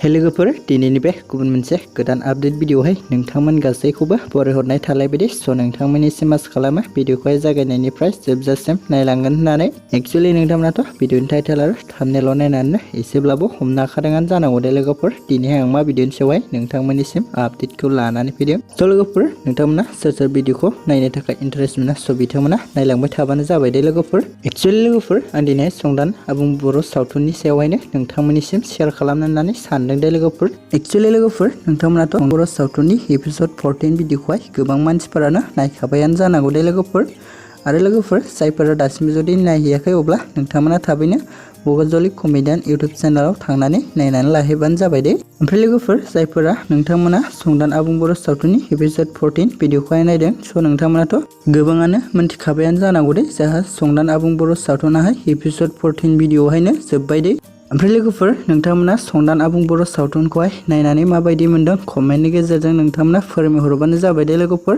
लोगोफोर दिनैनि बे गुबुन मोनसे गोदान आपडेट भिडिअहाय नोंथांमोन गासैखौबो बरायहरनाय थालायबायदि नोंथांमोननिसिम आसा खालामो भिडिअखौहाय जागायनायनिफ्राय जोबजासिम नायलांगोन होननानै एक्चुअली नोंथांमोनाथ' भिडिअनि टाइटेल आरो थाम्बनेइल नायनानै एसेब्लाबो हमनो हाखादोंआनो जानांगौ दे लोगोफोर दिनैहाय आं मा भिडिअनि सायावहाय नोंथांमोननिसिम आपडेटखौ लानानै फैदों लोगोफोर नोंथांमोना सोर भिडिअखौ नायनो थाखाय इन्टारेस्ट मोना बिथांमोना नायलांबाय थाबानो जाबाय दे लोगोफोर एक्चुअली लोगोफोर आं दिनै संदान आबुं बर' सावथुननि सायावहायनो नोंथांमोननिसिम शेयार खालामनो होननानै सानदों दे लोगोफोर एक्चुअली लोगोफोर नोंथांमोनाथ' बर' सावथुननि एपिसोड 14 भिडिअखौहाय गोबां मानसिफोरानो नायखाबायानो जानांगौ दे लोगोफोर आरो लोगोफोर जायफोरा दासिमबो जुदि नायहैयाखै अब्ला नोंथांमोना थाबैनो बगजलि कमेडियान इउट्युब चेनेलाव थांनानै नायनानै लाहैबानो जाबाय दे ओमफ्राय लोगोफोर जायफोरा नोंथांमोना संदान आबुं बर' सावथुननि एपिसोड 14 भिडिअखौहाय नायदों नोंथांमोनाथ' गोबाङानो मोनथिखाबायानो जानांगौ दे जाहा संदान आबुं बर' सावथुनाहाय एपिसोड 14 भिडिअहायनो जोब्बाय दे ओमफ्राय लोगोफोर नोंथांमोना संदान आबुं बर' सावथुनखौहाय नायनानै माबायदि मोनदों कमेन्टनि गेजेरजों नोंथांमोना फोरमायहरबानो जाबाय दे लोगोफोर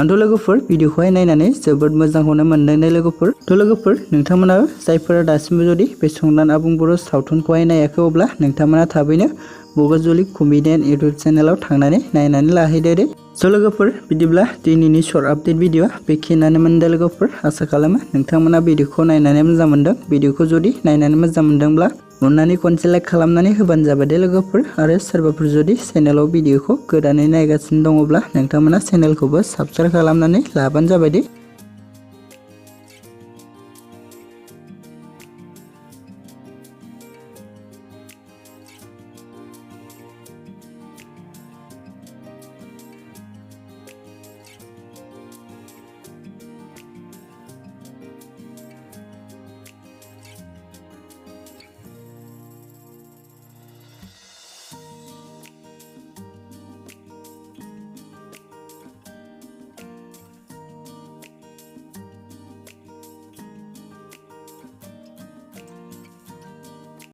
आंथ' लोगोफोर भिडिअखौहाय नायनानै जोबोद मोजांखौनो मोनदों दे लोगोफोर नोंथांमोनाबो जायफोरा दासिमबो जुदि बे संदान आबुं बर' सावथुनखौहाय नायाखै अब्ला नोंथांमोना थाबैनो बगजलि कमेडियान इउट्युब चेनेलाव थांनानै नायनानै लाहैदो दे लोगोफोर बिदिब्ला दिनैनि शर्ट आपडेट भिडिअ बेखिनियानोमोन दे लोगोफोर आसा खालामो नोंथांमोना भिडिअखौ नायनानै मोजां मोनदों भिडिअखौ जुदि नायनानै मोजां मोनदोंब्ला अन्नानै खनसे लाइक खालामनानै होबानो जाबाय दे लोगोफोर आरो सोरबाफोर जुदि चेनेलाव भिडिअखौ गोदानै नायगासिनो दङब्ला नोंथांमोना चेनेलखौबो साबस्क्राइब खालामनानै लाबानो जाबाय दे